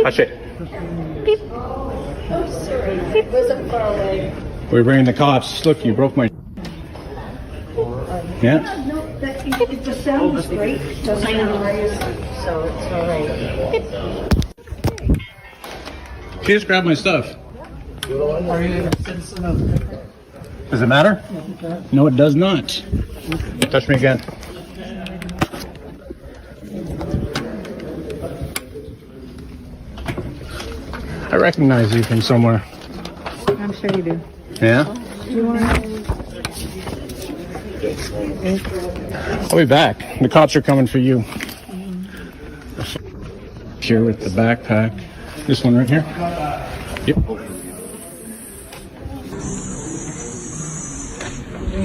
Hush it. Beep. Oh, sorry. Beep. Wasn't far away. We're bringing the cops. Look, you broke my... Yeah? No, the sound is great. Doesn't raise, so it's all right. She just grabbed my stuff. Are you a citizen of... Does it matter? No, it does not. Touch me again. I recognize you from somewhere. I'm sure you do. Yeah? I'll be back. The cops are coming for you. Here with the backpack. This one right here. Yep.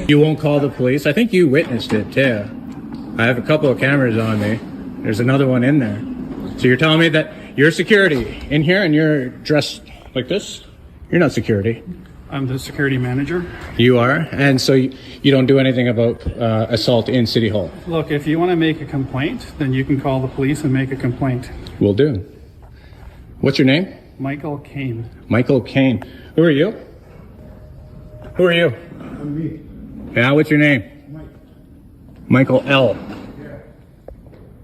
You won't call the police? I think you witnessed it too. I have a couple of cameras on me. There's another one in there. So you're telling me that you're security in here and you're dressed like this? You're not security. I'm the security manager. You are? And so you don't do anything about assault in City Hall? Look, if you want to make a complaint, then you can call the police and make a complaint. Will do. What's your name? Michael Kane. Michael Kane. Who are you? Who are you? I'm me. Yeah, what's your name? Mike. Michael L. Yeah.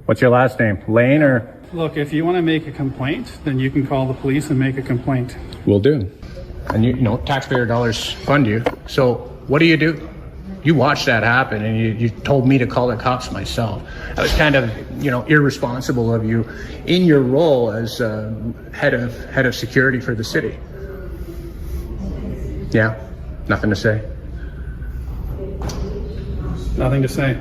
What's your last name? Lane or? Look, if you want to make a complaint, then you can call the police and make a complaint. Will do. And you know, taxpayer dollars fund you. So what do? You watched that happen and you told me to call the cops myself. That was kind of, irresponsible of you in your role as head of security for the city. Yeah, nothing to say. Nothing to say.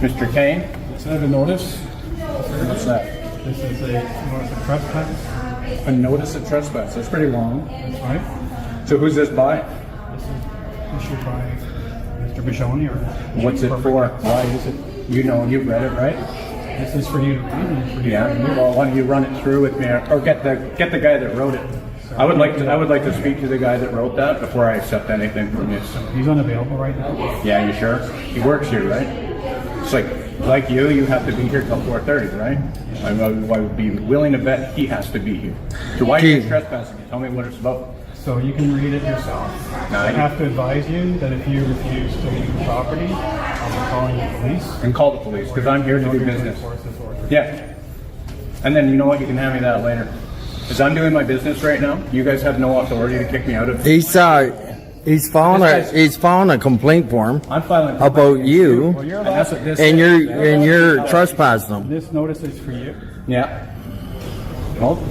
Mr. Kane? Is that a notice? What's that? This is a notice of trespass. A notice of trespass. That's pretty long. That's right. So who's this by? This is issued by Mr. Bijoni. Or What's it for? Why is it? You've read it, right? This is for you to read and for you to read. Well, why don't you run it through with me, or get the guy that wrote it? I would like to speak to the guy that wrote that before I accept anything from you. He's unavailable right now. Yeah, you sure? He works here, right? It's like you have to be here till 4:30, right? I would be willing to bet he has to be here. So why are you trespassing? Tell me what it's about. So you can read it yourself. I have to advise you that if you refuse to leave the property, I'll be calling the police. And call the police, because I'm here to do business. Yeah. And then you know what? You can hand me that later. Because I'm doing my business right now. You guys have no authority to kick me out of. He's filing a complaint form I'm filing about you, Well, you're and that's what this and is. you're trespassing them. This notice is for you. Yeah. Well,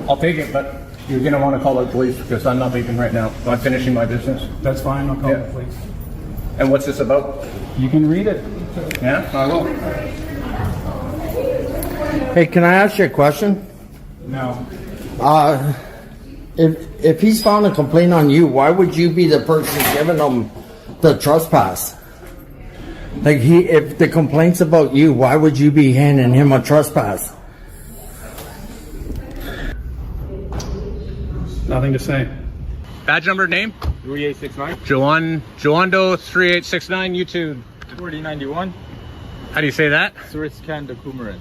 I'll take it, but you're going to want to call the police because I'm not leaving right now. I'm finishing my business. That's fine. I'll call Yeah. the police. And what's this about? You can read it. Yeah, I will. Hey, can I ask you a question? No. If he's filing a complaint on you, why would you be the person giving him the trespass? If the complaint's about you, why would you be handing him a trespass? Nothing to say. Badge number, name? 3869 Joando 3869, YouTube. 4091 How do you say that? Suriskanda Kumaran.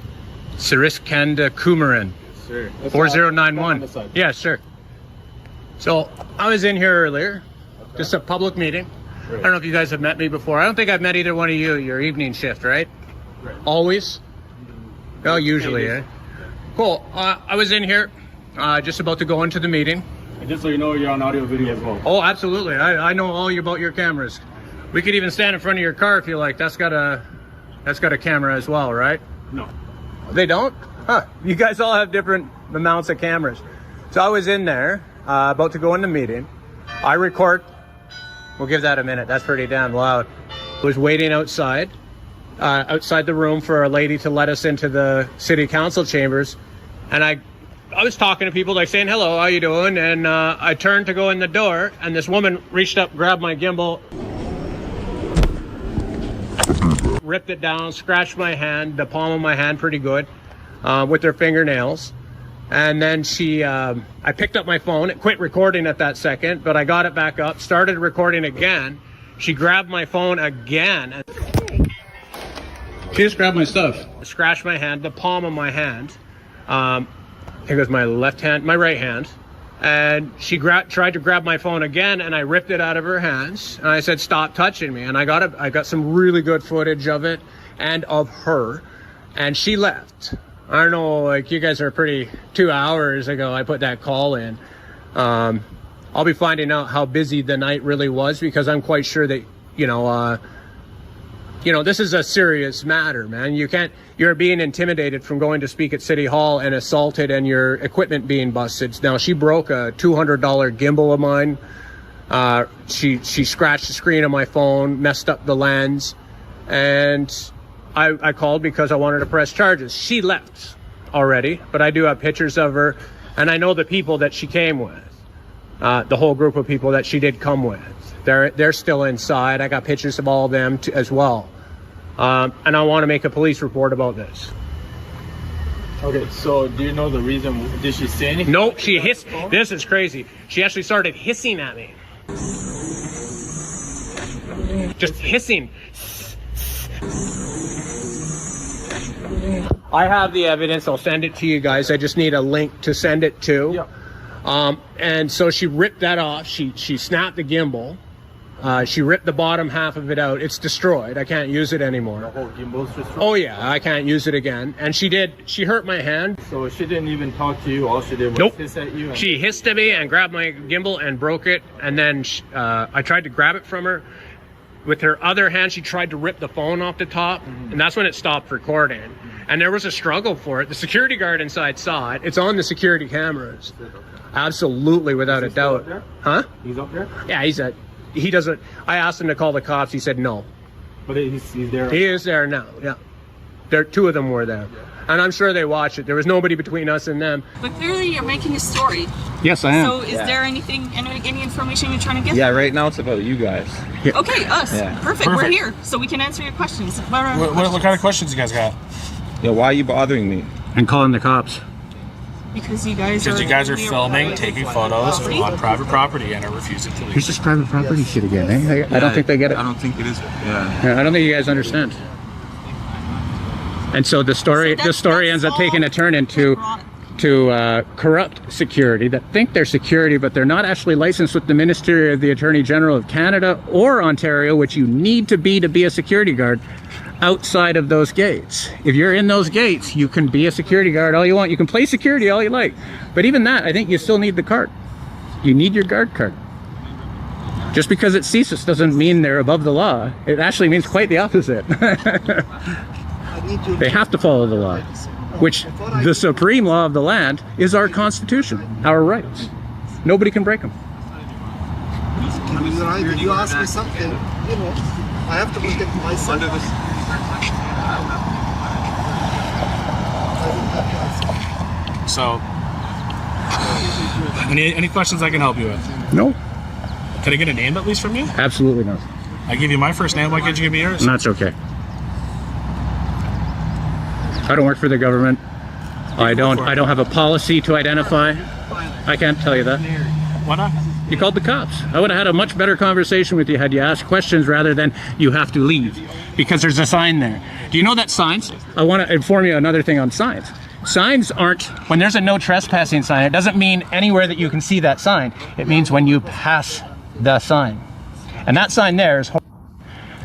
Siriskanda Kumaran. Sir. 4091. Yeah, sure. So I was in here earlier, just a public meeting. I don't know if you guys have met me before. I don't think I've met either one of you. Your evening shift, right? Right. Always? Oh, usually, eh? Cool. I was in here, just about to go into the meeting. And just so you know, you're on audio video as well. Oh, absolutely. I know all about your cameras. We could even stand in front of your car if you like. That's got a camera as well, right? No. They don't? Huh. You guys all have different amounts of cameras. So I was in there, about to go in the meeting. I record. We'll give that a minute. That's pretty damn loud. I was waiting outside the room for a lady to let us into the city council chambers. And I was talking to people, like saying, hello, how you doing? And I turned to go in the door, and this woman reached up, grabbed my gimbal, ripped it down, scratched my hand, the palm of my hand pretty good, with her fingernails. And then I picked up my phone. It quit recording at that second, but I got it back up, started recording again. She grabbed my phone again. She just grabbed my stuff. Scratched my hand, the palm of my hand. I think it was my left hand, my right hand. And she tried to grab my phone again, and I ripped it out of her hands. And I said, "Stop touching me." And I got some really good footage of it and of her. And she left. I don't know, like, you guys are 2 hours ago I put that call in. I'll be finding out how busy the night really was, because I'm quite sure that, this is a serious matter, man. You're being intimidated from going to speak at City Hall and assaulted and your equipment being busted. Now, she broke a $200 gimbal of mine. She scratched the screen of my phone, messed up the lens, and I called because I wanted to press charges. She left already, but I do have pictures of her, and I know the people that she came with, the whole group of people that she did come with. They're still inside. I got pictures of all of them as well. And I want to make a police report about this. Okay, so do you know the reason? Did she say anything? Nope, she hissed. This is crazy. She actually started hissing at me. Just hissing. I have the evidence. I'll send it to you guys. I just need a link to send it to. Yeah. And so she ripped that off. She snapped the gimbal. She ripped the bottom half of it out. It's destroyed. I can't use it anymore. The whole gimbal's destroyed? Oh yeah, I can't use it again. And she hurt my hand. So she didn't even talk to you? All she did was Nope. hiss at you? She hissed at me and grabbed my gimbal and broke it. And then I tried to grab it from her. With her other hand, she tried to rip the phone off the top. And that's when it stopped recording. And there was a struggle for it. The security guard inside saw it. It's on the security cameras. Absolutely, without a doubt. Huh? He's up there? Yeah, he doesn't. I asked him to call the cops. He said no. But he's there? He is there now, yeah. Two of them were there. And I'm sure they watched it. There was nobody between us and them. But clearly you're making a story. Yes, I am. So is there any information you're trying to get? Yeah, right now it's about you guys. Yeah. Okay, us. Yeah. Perfect. We're here, so we can answer your questions. What kind of questions you guys got? Yeah, why are you bothering me? And calling the cops. Because you guys are filming, taking photos on private property and are refusing to leave. It's just private property shit again, eh? I don't think they get it. I don't think it is. Yeah. I don't think you guys understand. And so the story ends up taking a turn into corrupt security that think they're security, but they're not actually licensed with the Ministry of the Attorney General of Canada or Ontario, which you need to be a security guard outside of those gates. If you're in those gates, you can be a security guard all you want. You can play security all you like. But even that, I think you still need the card. You need your guard card. Just because it's CSIS doesn't mean they're above the law. It actually means quite the opposite. They have to follow the law, which the supreme law of the land is our Constitution, our rights. Nobody can break them. You ask me something, I have to protect myself. So, any questions I can help you with? No, Can I get a name at least from you? absolutely not. I give you my first name. Why can't you give me yours? And that's okay. I don't work for the government. I don't have a policy to identify. I can't tell you that. Why not? You called the cops. I would have had a much better conversation with you had you asked questions rather than you have to leave, because there's a sign there. Do you know that signs? I want to inform you another thing on signs. Signs aren't, when there's a no trespassing sign, it doesn't mean anywhere that you can see that sign. It means when you pass the sign. And that sign there is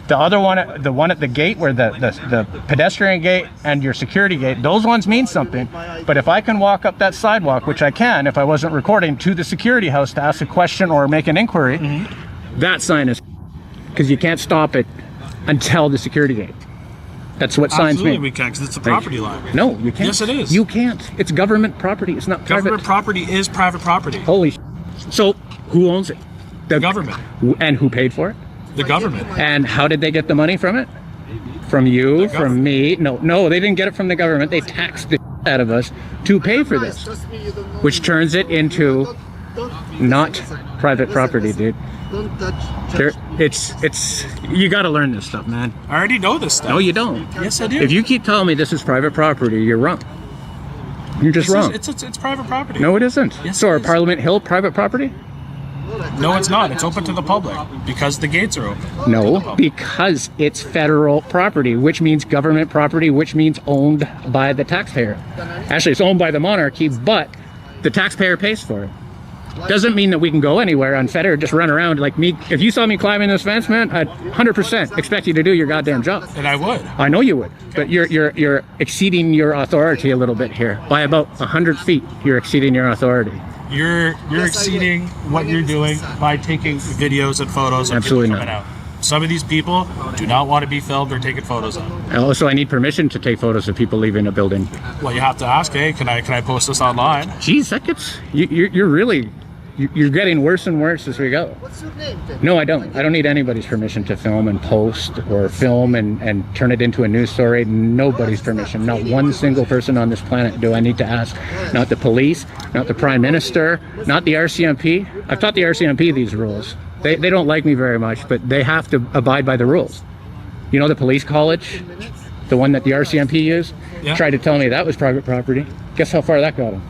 the other one, the one at the gate where the pedestrian gate and your security gate, those ones mean something. But if I can walk up that sidewalk, which I can if I wasn't recording, to the security house to ask a question or make an inquiry, that sign is, because you can't stop it until the security gate. That's what signs Absolutely mean. we can, because it's a property line. No, you can't. Yes, it is. You can't. It's government property. It's not private. Government property is private property. Holy So who owns it? The government. And who paid for it? The government. And how did they get the money from it? From you, from me? No, they didn't get it from the government. They taxed the out of us to pay for this, which turns it into not private property, dude. Don't touch. It's you got to learn this stuff, man. I already know this stuff. No, you don't. Yes, I do. If you keep telling me this is private property, you're wrong. You're just wrong. It's private property. No, it isn't. Yes, So it are is. Parliament Hill private property? No, it's not. It's open to the public because the gates are open. No, because it's federal property, which means government property, which means owned by the taxpayer. Actually, it's owned by the monarchy, but the taxpayer pays for it. Doesn't mean that we can go anywhere unfettered, just run around like me. If you saw me climbing this fence, man, I'd 100% expect you to do your goddamn job. And I would. I know you would, but you're exceeding your authority a little bit here. By about 100 feet, you're exceeding your authority. You're exceeding what you're doing by taking videos and photos of Absolutely people coming not. out. Some of these people do not want to be filmed or taken photos of. And also, I need permission to take photos of people leaving a building. Well, you have to ask, hey, can I post this online? Geez, that gets you're really you're getting worse and worse as we go. What's your name then? No, I don't. I don't need anybody's permission to film and post or film and turn it into a news story. Nobody's permission. Not one single person on this planet do I need to ask. Not the police, not the Prime Minister, not the RCMP. I've taught the RCMP these rules. They don't like me very much, but they have to abide by the rules. You know the police college? The one that the RCMP used? Yeah. Tried to tell me that was private property. Guess how far that got them?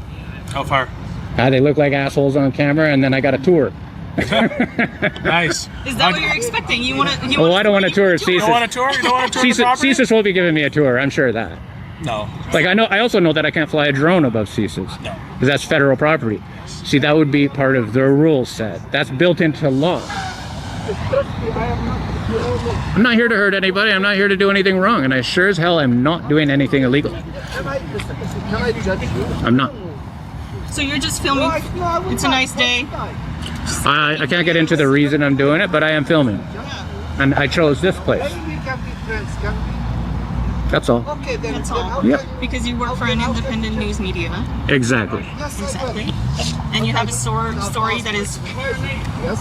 How far? They look like assholes on camera, and then I got a tour. Nice. Is that what you're expecting? You want to? Oh, I don't want a tour of You CSIS. don't want a tour? You don't want a tour of the property? CSIS won't be giving me a tour. I'm sure of that. No. Like I also know that I can't fly a drone above CSIS. No. Because that's federal property. See, that would be part of the rule set. That's built into law. I'm not here to hurt anybody. I'm not here to do anything wrong, and I sure as hell am not doing anything illegal. Can I judge you? I'm not. So you're just filming? It's a nice day. I can't get into the reason I'm doing it, but I am filming, and I chose this place. Maybe we can be friends, can That's all. we? Okay, then. That's all. Yep. Because you work for an independent news media. Exactly. Yes, Exactly. And you have a story that is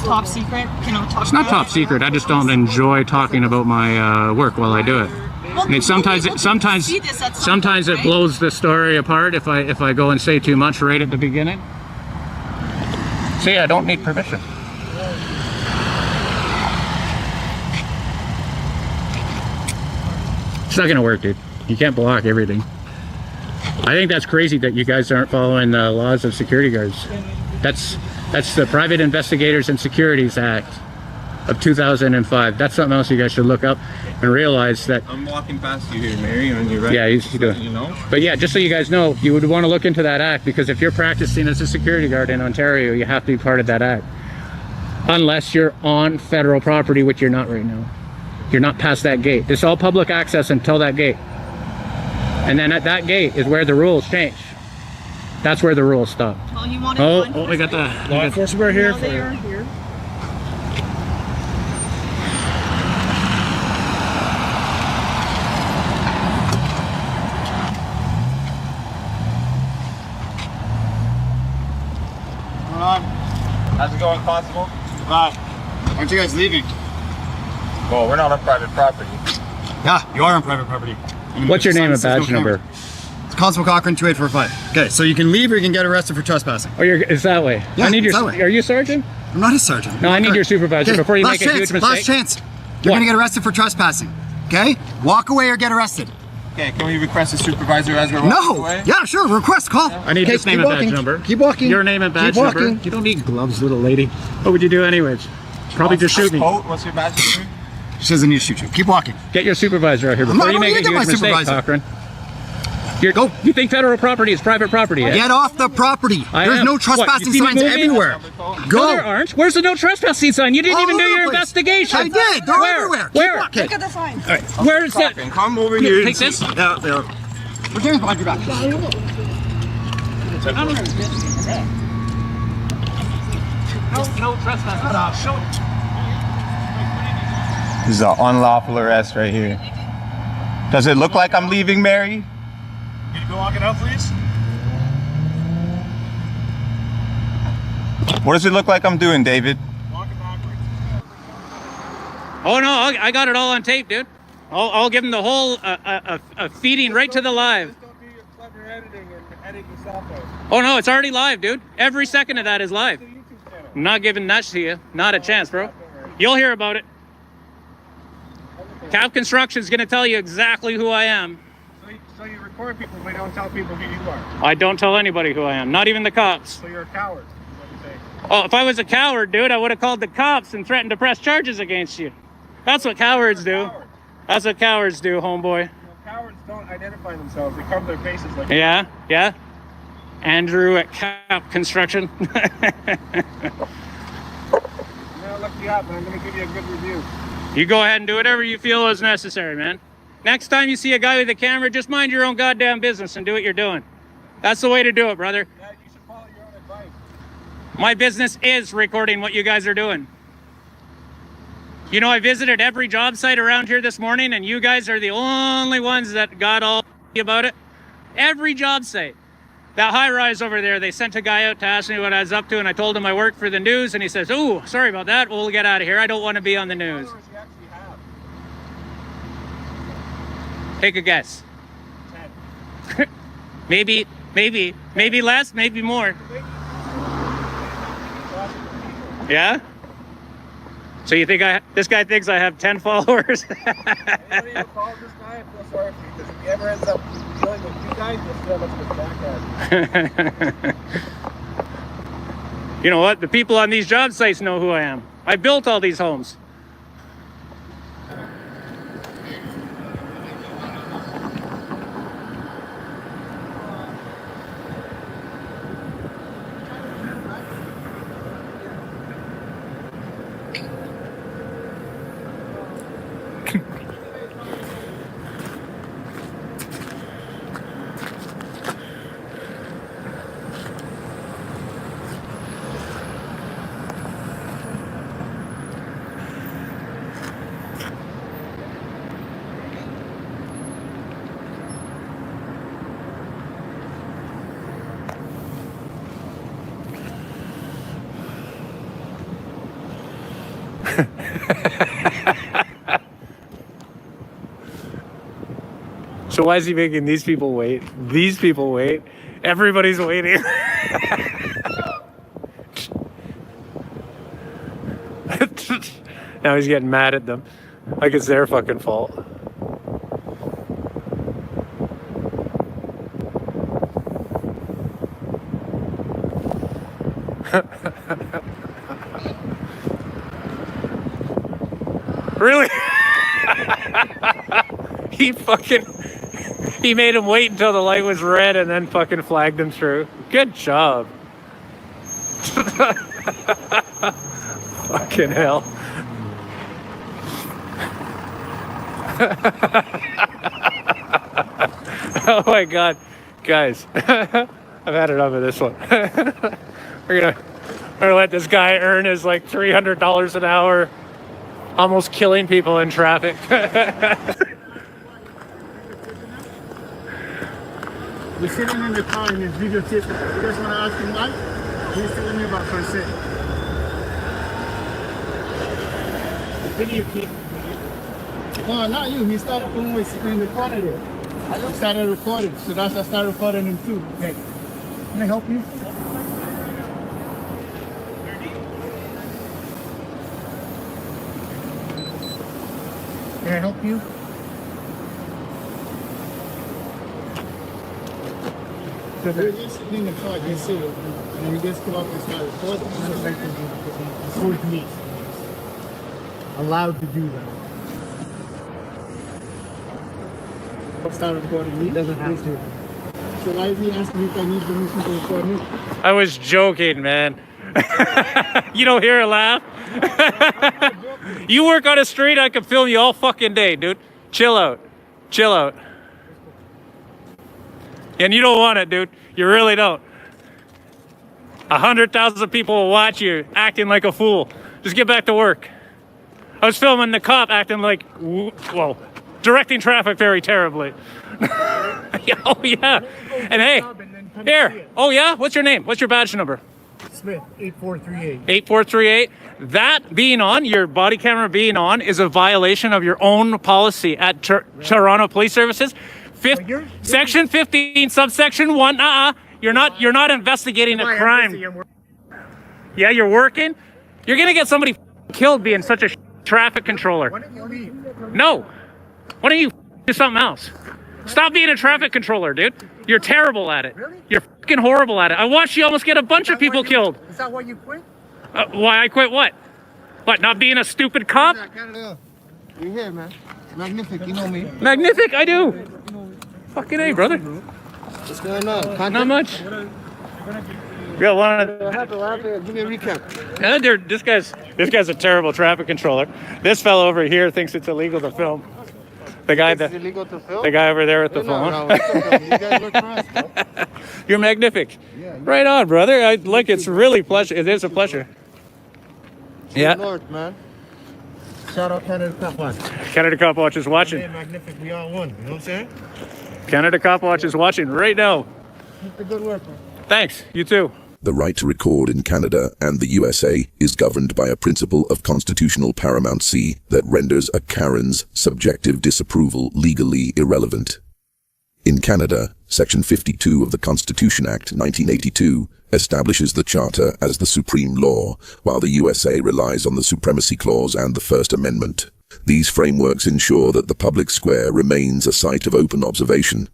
top secret. Cannot talk It's not top secret. I just don't enjoy talking about my work while I do it. I mean, sometimes it blows the story apart if I go and say too much right at the beginning. See, I don't need permission. It's not gonna work, dude. You can't block everything. I think that's crazy that you guys aren't following the laws of security guards. That's the Private Investigators and Securities Act of 2005. That's something else you guys should look up and realize that. I'm walking past you here, Mary, and you're right. Yeah, you do. You know? But yeah, just so you guys know, you would want to look into that act, because if you're practicing as a security guard in Ontario, you have to be part of that act. Unless you're on federal property, which you're not right now. You're not past that gate. It's all public access until that gate. And then at that gate is where the rules change. That's where the rules stop. Well, you want Oh, we got the Law enforcement are here. They are here. How's it going, Constable? Aren't you guys leaving? Well, we're not on private property. Yeah, you are on private property. What's your name and There's no badge number? camera. It's Constable Cochran 2845. Okay, so you can leave or you can get arrested for trespassing. Oh, it's that way. Yeah, I need your. it's that way. Are you a sergeant? I'm not a sergeant. No, I need your supervisor Okay, before you last make a huge chance, mistake. last chance. You're What? gonna get arrested for trespassing. Okay? Walk away or get arrested. Okay, can we request a supervisor as we're walking No! away? Yeah, sure, request, call. I need Okay, this name keep and badge walking. number. Keep walking. Your name and badge Keep number. walking. You don't need gloves, little lady. What would you do anyways? Probably just shoot me. Coat, what's your badge number? She doesn't need to shoot you. Keep walking. Get your supervisor out here I'm before not you make a gonna get huge my mistake, supervisor. Cochran. Go. You think federal property is private property, eh? Get off the property. I There's am. no What, trespassing you see me signs moving? everywhere. Go. No, there aren't. Where's the no trespassing sign? You didn't All even do over the your place. investigation. I did. They're Where? everywhere. Where? Keep walking. Look at the sign. Where is that? Cochran, come over Here, here. take this. Yeah, yeah. We're doing behind your back. No trespassing. This is an unlawful arrest right here. Does it look like I'm leaving, Mary? Can you go walk it out, please? What does it look like I'm doing, David? Walk it backwards. Oh no, I got it all on tape, dude. I'll give him the whole feeding right to the live. Don't do your clever editing and edit yourself out. Oh no, it's already live, dude. Every second of that is live. YouTube channel. I'm not giving that to you. Not a chance, bro. You'll hear about it. Cap Construction's gonna tell you exactly who I am. So you record people, but don't tell people who you are. I don't tell anybody who I am, not even the cops. So you're a coward. Is what you're saying. Oh, if I was a coward, dude, I would have called the cops and threatened to press charges against you. That's what cowards do. That's what cowards do, homeboy. Cowards don't identify themselves. They cover their faces like. Yeah, yeah. Andrew at Cap Construction. I'm gonna look you up, man. I'm gonna give you a good review. You go ahead and do whatever you feel is necessary, man. Next time you see a guy with a camera, just mind your own goddamn business and do what you're doing. That's the way to do it, brother. Yeah, you should follow your own advice. My business is recording what you guys are doing. You know, I visited every job site around here this morning, and you guys are the only ones that got all about it. Every job site. That high rise over there, they sent a guy out to ask me what I was up to, and I told him I worked for the news, and he says, "Ooh, sorry about that. We'll get out of here. I don't want to be on the news." Take a guess. 10. maybe less, maybe more. Yeah? So you think this guy thinks I have 10 followers? Anybody who follows this guy, I feel sorry for you, because if he ever ends up dealing with you guys, you'll see how much of a jackass. You know what? The people on these job sites know who I am. I built all these homes. So why is he making these people wait? These people wait. Everybody's waiting. Now he's getting mad at them. Like it's their fucking fault. Really? He made him wait until the light was red and then fucking flagged him through. Good job. Fucking hell. Oh my god. Guys, I've had enough of this one. We're gonna let this guy earn his like $300 an hour, almost killing people in traffic. We're sitting in the car in this video tip. You guys want to ask him why? He's telling me about consent. The video kid. No, not you. He started when we sitting in the car there. He started recording, so that's why I started recording him too. Okay. Can I help you? Can I help you? So they're just sitting in the car, just sit, and we just come up and start recording. It's with me. Allowed to do that. Start recording me? Doesn't have to. So why is he asking me if I need permission to record me? I was joking, man. You don't hear a laugh? You work on a street, I can film you all fucking day, dude. Chill out. Chill out. And you don't want it, dude. You really don't. 100,000 people will watch you acting like a fool. Just get back to work. I was filming the cop acting like, well, directing traffic very terribly. Oh, yeah. And hey, here. Oh, yeah? What's your name? What's your badge number? Smith, 8438. 8438. That being on, your body camera being on, is a violation of your own policy at Toronto Police Services. Section 15, subsection 1. You're not investigating a crime. Yeah, you're working. You're gonna get somebody killed being such a traffic controller. Why don't you leave? No. Why don't you do something else? Stop being a traffic controller, dude. You're terrible at it. Really? You're fucking horrible at it. I watched you almost get a bunch of people killed. Is that why you quit? Why I quit what? What, not being a stupid cop? You here, man? Magnific, you know me. Magnific, I do. Fucking A, brother. What's going on? Not much. Yeah, What happened? Give me a recap. This guy's a terrible traffic controller. This fellow over here thinks it's illegal to film. The guy It's illegal to film? the guy over there with the phone. No, it's okay. You guys look for us, bro. You're magnific. Right on, brother. It's really pleasure. It is a pleasure. Yeah. North, man. Shout out Canada Cop Watch. Canada Cop Watch is watching. Hey, Magnific, we all won. You know what I'm saying? Canada Cop Watch is watching right now. Keep the good work, man. Thanks. You too. The right to record in Canada and the USA is governed by a principle of constitutional paramountcy that renders a Karen's subjective disapproval legally irrelevant. In Canada, Section 52 of the Constitution Act 1982 establishes the Charter as the supreme law, while the USA relies on the Supremacy Clause and the First Amendment. These frameworks ensure that the public square remains a site of open observation.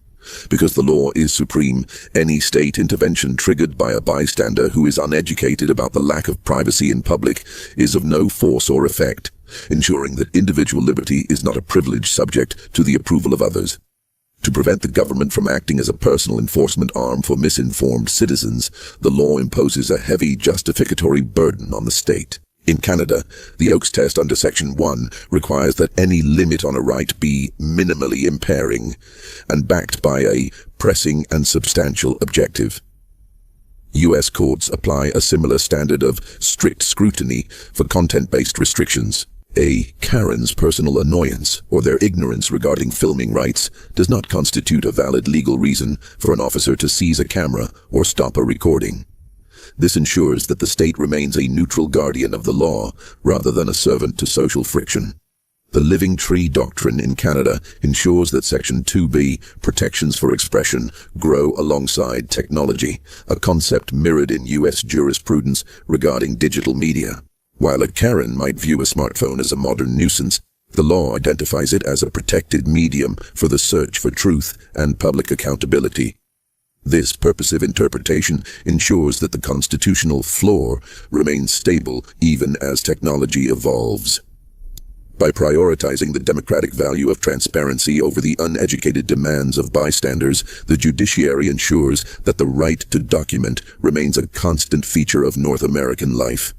Because the law is supreme, any state intervention triggered by a bystander who is uneducated about the lack of privacy in public is of no force or effect, ensuring that individual liberty is not a privilege subject to the approval of others. To prevent the government from acting as a personal enforcement arm for misinformed citizens, the law imposes a heavy justificatory burden on the state. In Canada, the Oakes test under Section 1 requires that any limit on a right be minimally impairing and backed by a pressing and substantial objective. U.S. courts apply a similar standard of strict scrutiny for content-based restrictions. A Karen's personal annoyance or their ignorance regarding filming rights does not constitute a valid legal reason for an officer to seize a camera or stop a recording. This ensures that the state remains a neutral guardian of the law rather than a servant to social friction. The Living Tree Doctrine in Canada ensures that Section 2B, protections for expression, grow alongside technology, a concept mirrored in U.S. jurisprudence regarding digital media. While a Karen might view a smartphone as a modern nuisance, the law identifies it as a protected medium for the search for truth and public accountability. This purposive interpretation ensures that the constitutional floor remains stable even as technology evolves. By prioritizing the democratic value of transparency over the uneducated demands of bystanders, the judiciary ensures that the right to document remains a constant feature of North American life.